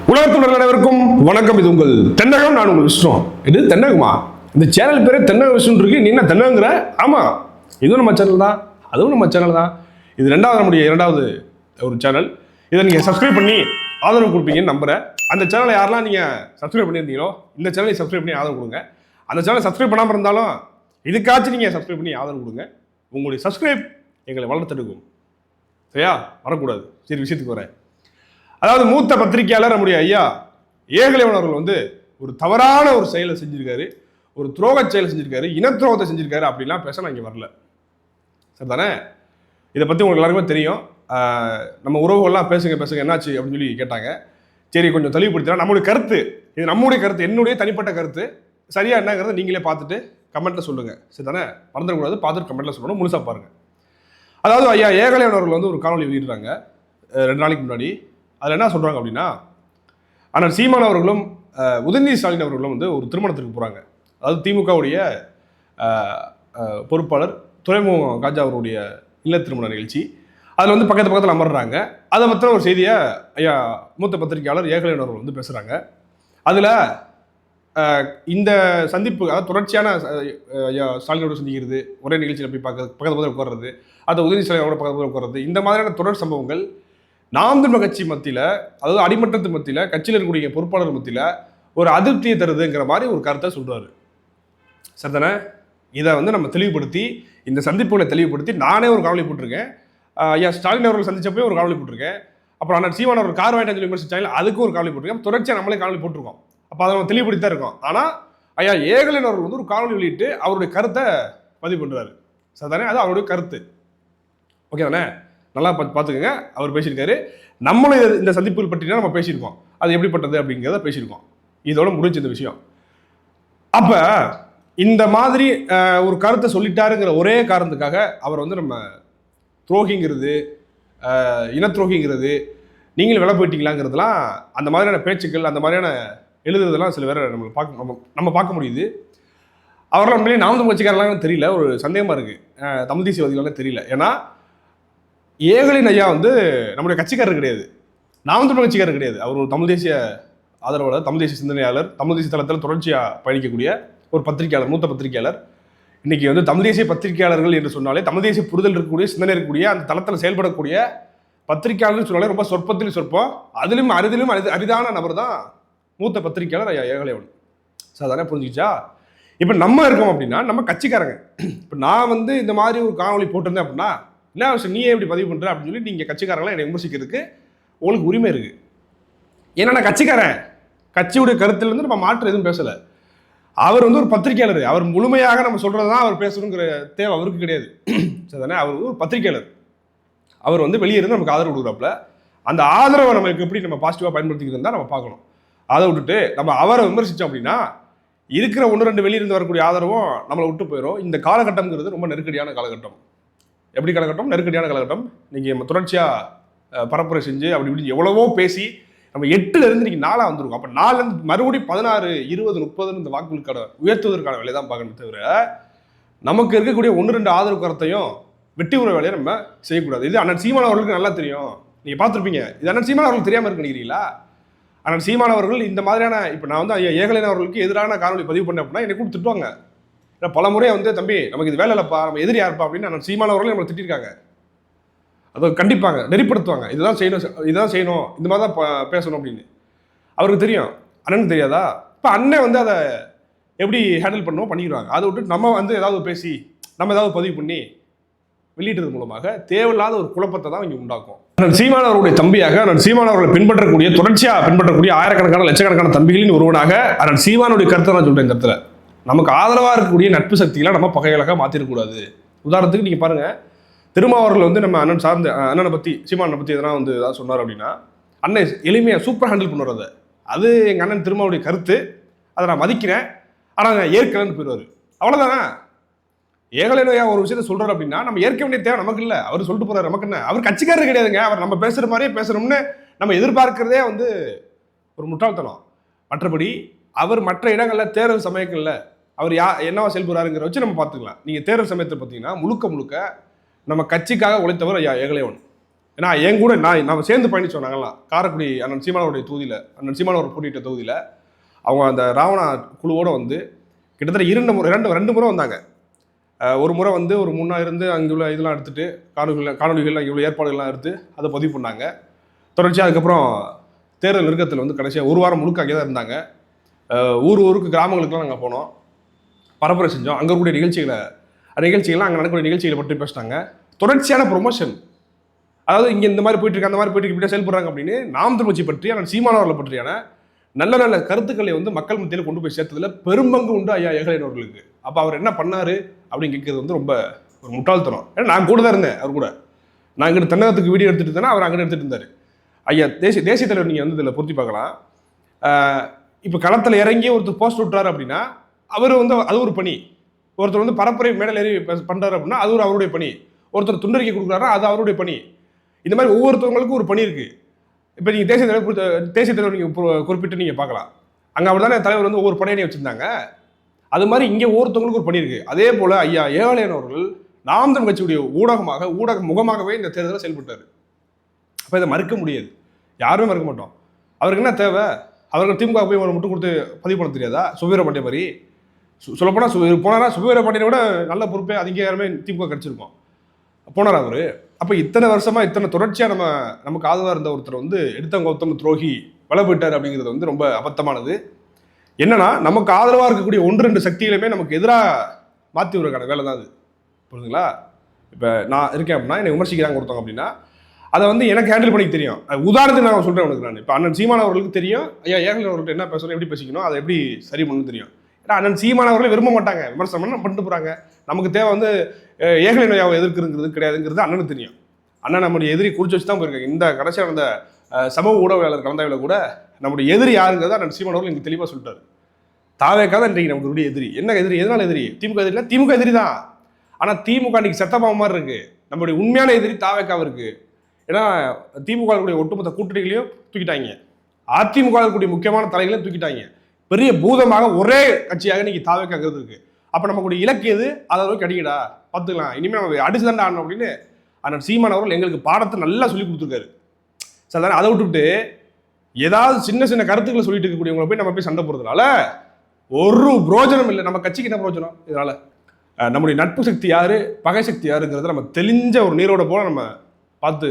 உலகத்துள்ள அனைவருக்கும் வணக்கம். இது உங்கள் தென்னகம். நான் உங்கள் விஷ்ணு. இது தென்னகமா? இந்த சேனல் பேரே தென்னக விஷ்ணு இருக்கு. நீ என்ன தென்னகங்கிற? ஆமா, இதுவும் நம்ம சேனல் தான், அதுவும் நம்ம சேனல் தான். இது நம்முடைய இரண்டாவது ஒரு சேனல். இதை நீங்க சப்ஸ்கிரைப் பண்ணி ஆதரவு கொடுப்பீங்கன்னு நம்புறேன். அந்த சேனலை யாரெல்லாம் நீங்க சப்ஸ்கிரைப் பண்ணியிருந்தீங்களோ இந்த சேனலை சப்ஸ்கிரைப் பண்ணி ஆதரவு கொடுங்க. அந்த சேனலை சப்ஸ்கிரைப் பண்ணாமல் இருந்தாலும் இதுக்காச்சும் நீங்க சப்ஸ்கிரைப் பண்ணி ஆதரவு கொடுங்க. உங்களுடைய சப்ஸ்கிரைப் எங்களை வளர்த்தெடுக்கும். சரியா? வரக்கூடாது. சரி, விஷயத்துக்கு வரேன். அதாவது மூத்த பத்திரிகையாளர் நம்முடைய ஐயா ஏகலைவன் அவர்கள் ஒரு தவறான ஒரு செயலை செஞ்சிருக்காரு, ஒரு துரோக செயலை செஞ்சிருக்காரு, இனத்துரோகத்தை செஞ்சிருக்காரு அப்படிலாம் பேச நான் இங்கே வரல. சரி தானே? இதை பற்றி உங்களுக்கு எல்லாருக்குமே தெரியும். நம்ம உறவுகள்லாம் பேசுங்க என்னாச்சு அப்படின்னு சொல்லி கேட்டாங்க. சரி, கொஞ்சம் தெளிவுபடுத்தினா நம்மளுடைய கருத்து, இது நம்முடைய கருத்து, என்னுடைய தனிப்பட்ட கருத்து. சரியா என்னங்கிறத நீங்களே பார்த்துட்டு கமெண்ட்ல சொல்லுங்க. சரி தானே? மறந்துடக்கூடாது. பார்த்துட்டு கமெண்ட்ல சொல்லணும். முழுசா பாருங்க. அதாவது ஐயா ஏகலைவன் அவர்கள் ஒரு காணொலி வெளியிடுறாங்க 2 நாளைக்கு முன்னாடி. அதில் என்ன சொல்கிறாங்க அப்படின்னா, ஆனால் சீமான் அவர்களும் உதயநிதி ஸ்டாலின் அவர்களும் ஒரு திருமணத்திற்கு போகிறாங்க. அதாவது திமுகவுடைய பொறுப்பாளர் துரைமுகம் காஜா அவருடைய இல்ல திருமண நிகழ்ச்சி. அதில் பக்கத்தில் அமர்றாங்க. அதை பற்றின ஒரு செய்தியை ஐயா மூத்த பத்திரிகையாளர் ஏகலைவன் அவர்கள் பேசுகிறாங்க. அதில் இந்த சந்திப்பு, அதாவது தொடர்ச்சியான ஐயா ஸ்டாலினோட சந்திக்கிறது, ஒரே நிகழ்ச்சியில் போய் பக்கத்தில் உட்கார்றது, அதை உதயநிதி ஸ்டாலினோட பக்கத்தில் உட்கார்றது, இந்த மாதிரியான தொடர் சம்பவங்கள் நாம் தமிழர் கட்சி மத்தியில், அதாவது அடிமட்டத்து மத்தியில், கட்சியில் இருக்கக்கூடிய பொறுப்பாளர் மத்தியில் ஒரு அதிருப்தியை தருதுங்கிற மாதிரி ஒரு கருத்தை சொல்றாரு. சரிதானே? இதை நம்ம தெளிவுபடுத்தி, இந்த சந்திப்புகளை தெளிவுபடுத்தி நானே ஒரு காணொலி போட்டிருக்கேன். ஐயா ஸ்டாலின் அவர்கள் சந்திச்சப்போ ஒரு காணொலி போட்டிருக்கேன். அப்புறம் ஆனால் சீமான் அவர் கார் வாங்கிட்டு விமர்சிச்சாங்க, அதுக்கும் ஒரு காணொலி போட்டிருக்கேன். தொடர்ச்சியாக நம்மளே காணொலி போட்டிருக்கோம். அப்போ அதை நம்ம தெளிவுபடுத்தி தான் இருக்கோம். ஆனால் ஐயா ஏகலைவன் அவர்கள் ஒரு காணொலி வெளியிட்டு அவருடைய கருத்தை பதிவு பண்ணுறாரு. சரிதானே? அது அவருடைய கருத்து. ஓகே தானே? நல்லா பார்த்துக்கோங்க. அவர் பேசியிருக்காரு. நம்மளும் இந்த சந்திப்புகள் பற்றி நம்ம பேசியிருக்கோம். அது எப்படிப்பட்டது அப்படிங்கிறத பேசியிருக்கோம். இதோட முடிஞ்ச இந்த விஷயம். அப்ப இந்த மாதிரி ஒரு கருத்தை சொல்லிட்டாருங்கிற ஒரே காரணத்துக்காக அவர் நம்ம துரோகிங்கிறது, இன துரோகிங்கிறது, நீங்களும் விலை போயிட்டீங்களாங்கிறதுலாம், அந்த மாதிரியான பேச்சுக்கள், அந்த மாதிரியான எழுதுறதெல்லாம் சில பேரை நம்ம பார்க்க முடியுது. அவரெல்லாம் உண்மையிலேயே நாம் தமிழ் கட்சிக்காரலாம் தெரியல. ஒரு சந்தேகமா இருக்கு, தமிழ் தேசியவாதிகளாம் தெரியல. ஏன்னா ஏகலின் ஐயா நம்முடைய கட்சிக்காரர் கிடையாது, நாம் தமிழ் கட்சிக்காரர் கிடையாது. அவர் ஒரு தமிழ் தேசிய ஆதரவாளர், தமிழ் தேசிய சிந்தனையாளர், தமிழ் தேசிய தளத்தில் தொடர்ச்சியாக பயணிக்கக்கூடிய ஒரு பத்திரிகையாளர், மூத்த பத்திரிகையாளர். இன்னைக்கு தமிழ் தேசிய பத்திரிகையாளர்கள் என்று சொன்னாலே, தமிழ் தேசிய புரிதல் இருக்கக்கூடிய, சிந்தனை இருக்கக்கூடிய, அந்த தளத்தில் செயல்படக்கூடிய பத்திரிகையாளர்கள் சொன்னாலே ரொம்ப சொற்பத்தில் சொற்பம், அதிலும் அரிதான நபர் தான் மூத்த பத்திரிகையாளர் ஐயா ஏகலைவன். சாதாரண புரிஞ்சுக்கிச்சா? இப்போ நம்ம இருக்கோம் அப்படின்னா நம்ம கட்சிக்காரங்க. இப்போ நான் இந்த மாதிரி ஒரு காணொலி போட்டிருந்தேன் அப்படின்னா, என்ன விஷயம் நீ எப்படி பதிவு பண்ற அப்படின்னு சொல்லி நீங்க கட்சிக்காரங்களாம் என்னை விமர்சிக்கிறதுக்கு உங்களுக்கு உரிமை இருக்கு. ஏன்னா நான் கட்சிக்காரன், கட்சியுடைய கருத்துல நம்ம மாற்று எதுவும் பேசல. அவர் ஒரு பத்திரிகையாளர். அவர் முழுமையாக நம்ம சொல்றதுதான் அவர் பேசணுங்கிற தேவை அவருக்கு கிடையாது. சரிதானே? அவர் ஒரு பத்திரிகையாளர். அவர் வெளியே இருந்து நமக்கு ஆதரவு கொடுக்குறாப்புல. அந்த ஆதரவை நமக்கு எப்படி நம்ம பாசிட்டிவா பயன்படுத்திக்கிட்டு இருந்தா நம்ம பார்க்கணும். அதை விட்டுட்டு நம்ம அவரை விமர்சிச்சோம் அப்படின்னா இருக்கிற 1-2 வெளியிருந்து வரக்கூடிய ஆதரவும் நம்மளை விட்டு போயிடும். இந்த காலகட்டம்ங்கிறது ரொம்ப நெருக்கடியான காலகட்டம். எப்படி காலகட்டம்? நெருக்கடியான காலகட்டம். நீங்கள் நம்ம தொடர்ச்சியாக பரப்புரை செஞ்சு அப்படி இப்படி எவ்வளவோ பேசி நம்ம 8லேருந்து இன்னைக்கு 4 வந்திருக்கோம். அப்போ 4லேருந்து மறுபடியும் 16, 20, 30 இந்த வாக்குகளுக்கான உயர்த்துவதற்கான வேலையை தான் பார்க்கணும். தவிர நமக்கு இருக்கக்கூடிய 1-2 ஆதரவு கருத்தையும் வெட்டி உற வேலையை நம்ம செய்யக்கூடாது. இது அண்ணன் சீமான் அவர்களுக்கு நல்லா தெரியும். நீங்கள் பார்த்துருப்பீங்க. இது அண்ணன் சீமான் அவர்களுக்கு தெரியாமல் இருக்கு நினைக்கிறீங்களா? அண்ணன் சீமான் அவர்கள் இந்த மாதிரியான, இப்போ நான் ஐயா ஏகலைவன் அவர்களுக்கு எதிரான காணொலி பதிவு பண்ணேன் அப்படின்னா என்னை கூட திட்டுவாங்க. பல முறை தம்பி நமக்கு இது வேலை இல்லைப்பா, நம்ம எதிரியா இருப்பா அப்படின்னு சீமான் அவர்களே நம்மளை திட்டிருக்காங்க. அதை கண்டிப்பாங்க, நெறிப்படுத்துவாங்க. இதுதான் செய்யணும், இந்த மாதிரி தான் பேசணும் அப்படின்னு அவருக்கு தெரியும். அண்ணனுக்கு தெரியாதா? இப்போ அண்ணன் அதை எப்படி ஹேண்டில் பண்ணணும் பண்ணிடுவாங்க. அதை விட்டு நம்ம ஏதாவது பேசி நம்ம ஏதாவது பதிவு பண்ணி வெளியிட்டது மூலமாக தேவையில்லாத ஒரு குழப்பத்தை தான் இங்கே உண்டாக்கும். அண்ணன் சீமான் அவருடைய தம்பியாக, அண்ணன் சீமான் அவர்களை தொடர்ச்சியாக பின்பற்றக்கூடிய ஆயிரக்கணக்கான லட்சக்கணக்கான தம்பிகளின் ஒருவனாக அண்ணன் சீமானுடைய கருத்தை நான் சொல்றேன். இந்த இடத்துல நமக்கு ஆதரவாக இருக்கக்கூடிய நட்பு சக்திகளை நம்ம பகைகளாக மாற்றிடக்கூடாது. உதாரணத்துக்கு நீங்கள் பாருங்கள், திருமாவர்கள் நம்ம அண்ணனை பற்றி, சீமானை பற்றி எதனா ஏதாவது சொன்னார் அப்படின்னா அண்ணன் எளிமையாக சூப்பராக ஹேண்டில் பண்ணுறது. அது எங்கள் அண்ணன் திருமாவுடைய கருத்து, அதை நான் மதிக்கிறேன், ஆனால் நான் ஏற்கனவே போயிடுவார். அவ்வளோதானே? ஏகலைவனையா ஒரு விஷயத்த சொல்கிறார் அப்படின்னா நம்ம ஏற்க வேண்டிய தேவை நமக்கு இல்லை. அவர் சொல்லிட்டு போகிறார், நமக்கு என்ன? அவர் கட்சிக்காரர் கிடையாதுங்க. அவர் நம்ம பேசுகிற மாதிரியே பேசணும்னு நம்ம எதிர்பார்க்கிறதே ஒரு முட்டாள்தனம். மற்றபடி அவர் மற்ற இடங்களில் தேர்தல் சமயங்களில் அவர் என்னவா செயல்படுறாருங்கிற வச்சு நம்ம பார்த்துக்கலாம். நீங்கள் தேர்தல் சமயத்தை பார்த்தீங்கன்னா முழுக்க நம்ம கட்சிக்காக உழைத்தவர் ஐயா ஏகலைவன். ஏன்னா என் கூட நம்ம சேர்ந்து பயணிச்சோம். நாங்கள்லாம் காரைக்குடி அண்ணன் சீமானவருடைய தொகுதியில், அண்ணன் சீமானவர் போட்டியிட்ட தொகுதியில் அவங்க அந்த ராவணா குழுவோடு வந்து கிட்டத்தட்ட 2 முறை வந்தாங்க. ஒரு முறை வந்து ஒரு முன்னா இருந்து அங்கே உள்ள இதெல்லாம் எடுத்துகிட்டு காணொலிகள் அங்கே உள்ள ஏற்பாடுகள்லாம் எடுத்து அதை பதிவு பண்ணாங்க. தொடர்ச்சியாக அதுக்கப்புறம் தேர்தல் நெருக்கத்தில் வந்து கடைசியாக ஒரு வாரம் முழுக்க அங்கே தான் இருந்தாங்க. ஊருக்கு கிராமங்களுக்குலாம் நாங்கள் போனோம், பரப்புரை செஞ்சோம். அங்கே இருக்கக்கூடிய நிகழ்ச்சிகள்லாம் அங்கே நடக்கக்கூடிய நிகழ்ச்சிகளை பற்றி பேசினாங்க. தொடர்ச்சியான ப்ரொமோஷன், அதாவது இங்கே இந்த மாதிரி போயிட்டு இருக்கு, அந்த மாதிரி போயிட்டு இப்படியே செயல்படுறாங்க அப்படின்னு நாம் தமிழ் கட்சி பற்றியான சீமானவர்களை பற்றியான நல்ல கருத்துக்களை வந்து மக்கள் மத்தியில் கொண்டு போய் சேர்த்ததுல பெரும்பங்கு உண்டு ஐயா ஏகலைவன் அவர்களுக்கு. அப்போ அவர் என்ன பண்ணாரு அப்படின்னு கேட்கறது வந்து ரொம்ப ஒரு முட்டாள்தனம். ஏன்னா நான் கூட தான் இருந்தேன் அவர் கூட. நான் இங்கிட்ட தென்னகத்துக்கு வீடியோ எடுத்துகிட்டு இருந்தேன்னா அவர் அங்கே எடுத்துகிட்டு இருந்தார். ஐயா தேசிய தலைவர் நீங்கள் வந்து இதில் பொருத்தி பார்க்கலாம். இப்போ களத்தில் இறங்கி ஒருத்தர் போஸ்ட் விட்டுறாரு அப்படின்னா அவர் வந்து அது ஒரு பணி. ஒருத்தர் வந்து பரப்புரை மேடல் ஏறி பண்ணுறாரு அப்படின்னா அது ஒரு அவருடைய பணி. ஒருத்தர் துண்டறிக்கை கொடுக்குறாரா அது அவருடைய பணி. இந்த மாதிரி ஒவ்வொருத்தவங்களுக்கும் ஒரு பணி இருக்குது. இப்போ நீங்கள் தேசிய தலைவர் நீங்கள் குறிப்பிட்டு நீங்கள் பார்க்கலாம். அங்கே அவர் தானே தலைவர் வந்து ஒவ்வொரு பணியை வச்சுருந்தாங்க. அது மாதிரி இங்கே ஒவ்வொருத்தவங்களுக்கும் ஒரு பணி இருக்குது. அதே போல் ஐயா ஏகலைவன் அவர்கள் நாம் தமிழ் கட்சியுடைய ஊடக முகமாகவே இந்த தேர்தலில் செயல்பட்டார். அப்போ இதை மறுக்க முடியாது, யாருமே மறுக்க மாட்டோம். அவருக்கு என்ன தேவை? அவர்கள் திமுக போய் ஒரு முட்டு கொடுத்து பதிவு பண்ண தெரியாதா? சுபீர பாண்டிய மாதிரி சொல்லப்போனால் போனாரா? சுபீர பாண்டியனை விட நல்ல பொறுப்பே அதிகாரமே திமுக கிடச்சிருக்கோம். போனார் அவர். அப்போ இத்தனை வருஷமாக இத்தனை தொடர்ச்சியாக நமக்கு ஆதரவாக இருந்த ஒருத்தர் வந்து எடுத்தவங்க துரோகி வள போயிட்டார் அப்படிங்கிறது வந்து ரொம்ப அபத்தமானது. என்னன்னா நமக்கு ஆதரவாக இருக்கக்கூடிய 1-2 சக்திகளுமே நமக்கு எதிராக மாற்றி விடுறதுக்கான வேலை தான் அது. புரியுதுங்களா? இப்போ நான் இருக்கேன் அப்படின்னா என்னை விமர்சிக்கிறாங்க ஒருத்தவங்க அப்படின்னா அதை வந்து எனக்கு ஹேண்டில் பண்ணிக்க தெரியும். உதாரணத்துக்கு நான் சொல்கிறேன் உனக்கு. நான் இப்போ அண்ணன் சீமான் அவர்களுக்கு தெரியும் ஐயா ஏகலைவன் அவர்கள்ட்ட என்ன பேசணும், எப்படி பேசிக்கணும், அதை எப்படி சரி பண்ணணும்னு தெரியும். ஏன்னா அண்ணன் சீமான் அவர்களே விரும்ப மாட்டாங்க, விமர்சனம் பண்ணிட்டு போகிறாங்க. நமக்கு தேவை வந்து ஏகலைவன் ஐயாவை எதிர்க்கிறது கிடையாதுங்கிறது அண்ணனுக்கு தெரியும். அண்ணன் நம்முடைய எதிரி குறிச்சு வச்சு தான் போயிருக்காங்க. இந்த கடைசியாக வந்த சமூக ஊடகவியலாளர் கலந்தாய்வில் கூட நம்முடைய எதிரி யாருங்கிறத அண்ணன் சீமான் அவர்கள் இங்கே தெளிவாக சொல்லிட்டாரு. தாவேக்காக தான் இன்றைக்கு நமக்கு எதிரி. என்ன எதிரி? எதனால எதிரி? திமுக எதிரி இல்லை, திமுக எதிரி தான். ஆனால் திமுக இன்னைக்கு செத்தப்பாவ மாதிரி இருக்கு. நம்மளுடைய உண்மையான எதிரி தாவேக்காக இருக்கு. ஏன்னா திமுக ஒட்டுமொத்த கூட்டணிகளையும் தூக்கிட்டாங்க, அதிமுக இருக்கக்கூடிய முக்கியமான தலைகளையும் தூக்கிட்டாங்க. பெரிய பூதமாக ஒரே கட்சியாக இன்னைக்கு தாவேக்காக இருக்கு. அப்போ நமக்குடைய இலக்கு எது? அதை நோக்கி அடிக்கடா பார்த்துக்கலாம், இனிமேல் நம்ம அடிச்சு தாண்டா ஆடணும் அப்படின்னு அண்ணன் சீமான் அவர்கள் எங்களுக்கு பாடத்தை நல்லா சொல்லி கொடுத்துருக்காரு. சார் தானே அதை விட்டுவிட்டு ஏதாவது சின்ன கருத்துக்களை சொல்லிட்டு இருக்கக்கூடியவங்களை போய் நம்ம போய் சண்டை போடுறதுனால ஒரு பிரோஜனம் இல்லை. நம்ம கட்சிக்கு என்ன பிரோஜனம் இதனால? நம்முடைய நட்பு சக்தி யாரு, பகை சக்தி யாருங்கிறத நம்ம தெளிஞ்ச ஒரு நீரோட போல நம்ம பார்த்து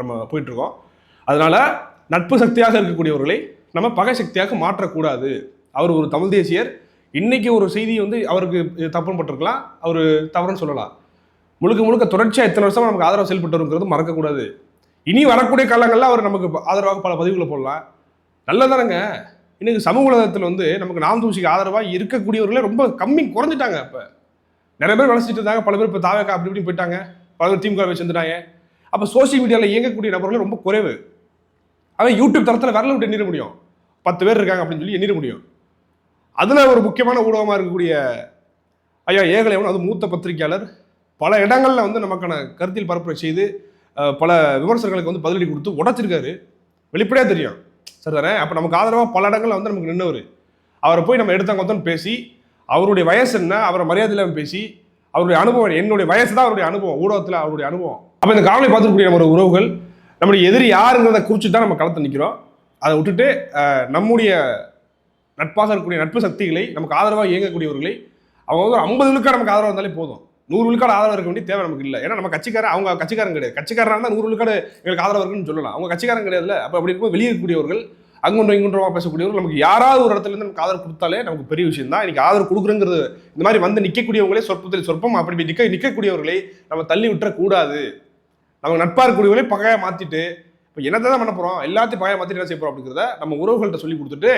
நம்ம போயிட்டு இருக்கோம். அதனால நட்பு சக்தியாக இருக்கக்கூடியவர்களை நம்ம பகை சக்தியாக மாற்றக்கூடாது. அவர் ஒரு தமிழ் தேசியர். இன்னைக்கு ஒரு செய்தி வந்து அவருக்கு தப்புன்னு பட்டிருக்கலாம், அவர் தவறுன்னு சொல்லலாம். முழுக்க தொடர்ச்சியாக இத்தனை வருஷமா நமக்கு ஆதரவாக செயல்பட்டு வருங்கிறது மறக்கக்கூடாது. இனி வரக்கூடிய காலங்களில் அவர் நமக்கு ஆதரவாக பல பதிவுகளை போடலாம். நல்லதானங்க. இன்னைக்கு சமூக உலகத்தில் வந்து நமக்கு நாம் தமிழ்ச்சிக்கு ஆதரவாக இருக்கக்கூடியவர்களே ரொம்ப குறைஞ்சிட்டாங்க. இப்போ நிறைய பேர் வளர்ச்சிட்டு இருந்தாங்க, பல பேர் இப்போ தாவேக்கா அப்படி இப்படி போயிட்டாங்க, பல பேர் திமுக சேர்ந்துட்டாங்க. அப்போ சோசியல் மீடியாவில் இயங்கக்கூடிய நபர்கள் ரொம்ப குறைவு. அவன் யூடியூப் தரத்தில் விரல விட்டு எண்ணிட முடியும், 10 பேர் இருக்காங்க அப்படின்னு சொல்லி எண்ணிட முடியும். அதில் ஒரு முக்கியமான ஊடகமாக இருக்கக்கூடிய ஐயா ஏகலைவன், அது மூத்த பத்திரிகையாளர், பல இடங்களில் வந்து நமக்கான கருத்தில் பரப்புரை செய்து பல விமர்சனங்களுக்கு வந்து பதிலடி கொடுத்து உடைச்சிருக்காரு. வெளிப்படையாக தெரியும் சார் தானே. அப்போ நமக்கு ஆதரவாக பல இடங்களில் வந்து நமக்கு நின்றவர். அவரை போய் நம்ம எடுத்தவங்க பேசி அவருடைய வயசு என்ன, அவரை மரியாதை இல்லாமல் பேசி அவருடைய அனுபவம், என்னுடைய வயசு தான் அவருடைய அனுபவம், ஊடகத்தில் அவருடைய அனுபவம். அப்போ இந்த காவலை பார்த்துக்கூடிய நம்ம உறவுகள் நம்முடைய எதிரி யாருங்கிறத குறித்து தான் நம்ம களத்தை நிற்கிறோம். அதை விட்டுட்டு நம்முடைய நட்பாக இருக்கக்கூடிய நட்பு சக்திகளை, நமக்கு ஆதரவாக இயங்கக்கூடியவர்களை, அவங்க வந்து 50 விழுக்காடு நமக்கு ஆதரவாக இருந்தாலே போதும். 100 விழுக்காடு ஆதரவு இருக்க வேண்டிய தேவை நமக்கு இல்லை. ஏன்னா நம்ம கட்சிக்காரன், அவங்க கட்சிக்காரன் கிடையாது. கட்சிக்காரனா இருந்தால் 100 விழுக்காடு எங்களுக்கு ஆதரவு இருக்குன்னு சொல்லலாம். அவங்க கட்சிக்காரன் கிடையாதுல்ல. அப்போ அப்படி இருக்கும்போது வெளியே இருக்கக்கூடியவர்கள், அங்குன்றோம் இங்குன்றோமா பேசக்கூடியவர்கள் நமக்கு யாராவது ஒரு இடத்துல இருந்து நமக்கு ஆதரவு கொடுத்தாலே நமக்கு பெரிய விஷயம் தான். இன்னைக்கு ஆதரவு கொடுக்குறங்கிறது இந்த மாதிரி வந்து நிற்கக்கூடியவங்களே சொற்பம் அப்படி நிற்கக்கூடியவர்களை நம்ம தள்ளி விட்டுறக்கூடாது. நம்ம நட்பாக இருக்கக்கூடியவர்களே பகையாக மாற்றிட்டு இப்போ என்னத்தை தான் பண்ண போகிறோம், எல்லாத்தையும் பகையாக மாற்றிட்டு என்ன செய்ய போகிறோம் அப்படிங்கிறத நம்ம உறவுகள்கிட்ட சொல்லி கொடுத்துட்டு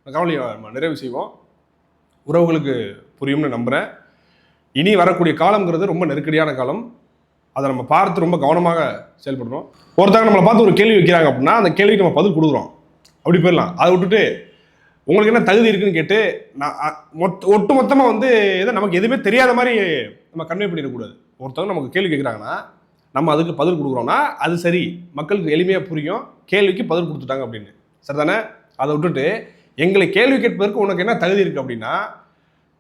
கவலையை நம்ம நிறைவு செய்வோம். உறவுகளுக்கு புரியும்னு நம்புகிறேன். இனி வரக்கூடிய காலங்கிறது ரொம்ப நெருக்கடியான காலம். அதை நம்ம பார்த்து ரொம்ப கவனமாக செயல்படுறோம். ஒருத்தவங்க நம்மளை பார்த்து ஒரு கேள்வி வைக்கிறாங்க அப்படின்னா அந்த கேள்விக்கு நம்ம பதில் கொடுக்குறோம், அப்படி போயிடலாம். அதை விட்டுட்டு உங்களுக்கு என்ன தகுதி இருக்குன்னு கேட்டு ஒட்டு மொத்தமாக வந்து எதை நமக்கு எதுவுமே தெரியாத மாதிரி நம்ம கன்வே பண்ணிடக்கூடாது. ஒருத்தவங்க நமக்கு கேள்வி கேட்குறாங்கன்னா நம்ம அதுக்கு பதில் கொடுக்குறோம்னா அது சரி, மக்களுக்கு எளிமையாக புரியும், கேள்விக்கு பதில் கொடுத்துட்டாங்க அப்படின்னு, சரி தானே? அதை விட்டுட்டு எங்களை கேள்வி கேட்பதற்கு உனக்கு என்ன தகுதி இருக்குது அப்படின்னா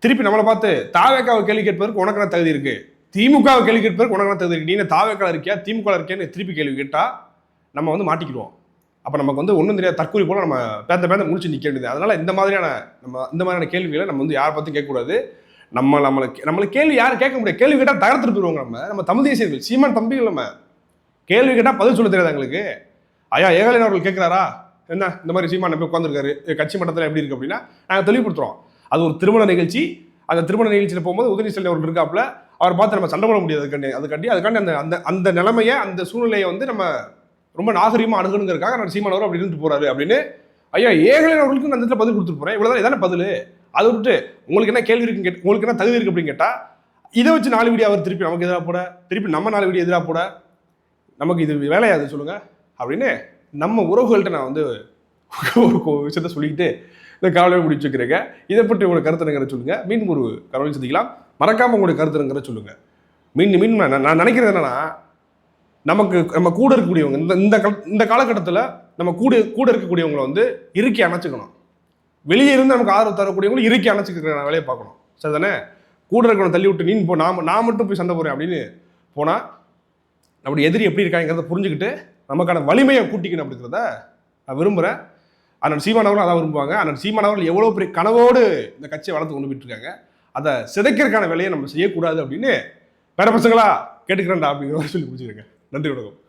திருப்பி நம்மளை பார்த்து தாவேக்காவை கேள்வி கேட்பதற்கு உனக்கு என்ன தகுதி இருக்குது, திமுக கேள்வி கேட்பதற்கு உனக்கு தகுதி நீ தாவேக்கால இருக்கியா திமுக இருக்கியான்னு திருப்பி கேள்வி கேட்டா நம்ம வந்து மாட்டிக்கிடுவோம். அப்ப நமக்கு வந்து ஒன்றும் தெரியாது தற்கொலை போல நம்ம பேந்த முடிச்சு நிக்க வேண்டியது. அதனால இந்த மாதிரியான கேள்விகளை நம்ம வந்து யாரை பத்தி கேட்கக்கூடாது. நம்மளை கேள்வி யாரும் கேட்க முடியாது. கேள்வி கேட்டா தகர்த்துட்டு போயிருவாங்க. நம்ம தமிழ் தேசியர்கள் சீமான் தம்பிகள் நம்ம கேள்வி கேட்டா பதில் சொல்ல தெரியாது எங்களுக்கு. ஐயா ஏகலைவன் அவர்கள் கேட்கிறாரா என்ன இந்த மாதிரி சீமான் போய் உட்காந்துருக்காரு கட்சி மட்டத்தில் எப்படி இருக்கு அப்படின்னா நாங்கள் தெளிவுபடுத்துறோம். அது ஒரு திருமண நிகழ்ச்சி. அந்த திருமண நிகழ்ச்சியில் போகும்போது உதயநிதி ஸ்டாலின் அவர்கள் இருக்காப்புல அவர் பார்த்து நம்ம சண்டை போட முடியாது. அதுக்காண்டி அந்த அந்த அந்த நிலைமையை அந்த சூழ்நிலையை வந்து நம்ம ரொம்ப நாகரீகமா அணுகணுங்கிறதுக்காக நான் சீமான் அவர் அப்படி இருந்து போறாரு அப்படின்னு ஐயா ஏகலைவன் அவர்களுக்கு அந்த இடத்துல பதில் கொடுத்துட்டு போறேன். இவ்வளவுதான் இதான பதில். அதை விட்டு உங்களுக்கு என்ன கேள்வி இருக்கு உங்களுக்கு என்ன தகுதி இருக்கு அப்படின்னு கேட்டா இதை வச்சு 4 வீடியோ அவர் திருப்பி நமக்கு எதிராக போட திருப்பி நம்ம 4 வீடியோ எதிராக போட நமக்கு இது வேலையாது சொல்லுங்க அப்படின்னு நம்ம உறவுகள்கிட்ட நான் வந்து ஒரு விஷயத்த சொல்லிக்கிட்டு இந்த காலையில் முடிச்சுக்கிறேங்க. இதை பற்றி உங்களோட கருத்துங்கிற சொல்லுங்க. மீண்டும் ஒரு கவலை சந்திக்கலாம். மறக்காம உங்களுடைய கருத்துங்கிற சொல்லுங்க. மீண்டும் நான் நினைக்கிறது என்னன்னா நம்ம கூட இருக்கக்கூடியவங்க இந்த காலகட்டத்தில் நம்ம கூட இருக்கக்கூடியவங்களை வந்து இறுக்கி அணைச்சிக்கணும். வெளியே இருந்து நமக்கு ஆதரவு தரக்கூடியவங்களும் இறுக்கி அணைச்சிக்கிற வேலையை பார்க்கணும். சரி தானே? கூட இருக்கணும் தள்ளி விட்டு நீ போ நான் மட்டும் போய் சண்டை போறேன் அப்படின்னு போனா நம்முடைய எதிரி எப்படி இருக்காங்கிறத புரிஞ்சுக்கிட்டு நமக்கான வலிமையை கூட்டிக்கணும் அப்படிங்கிறத நான் விரும்புகிறேன். அண்ணன் சீமான் அவர்கள் அதான் விரும்புவாங்க. அண்ணன் சீமான் அவர்கள் எவ்வளோ பெரிய கனவோடு இந்த கட்சியை வளர்த்து கொண்டு போயிட்டு இருக்காங்க. அதை சிதைக்கிறதுக்கான வேலையை நம்ம செய்யக்கூடாது அப்படின்னு பேர பசங்களா கேட்டுக்கிறேன்டா அப்படிங்கிற சொல்லி முடிச்சுருக்கேன். நன்றி, வணக்கம்.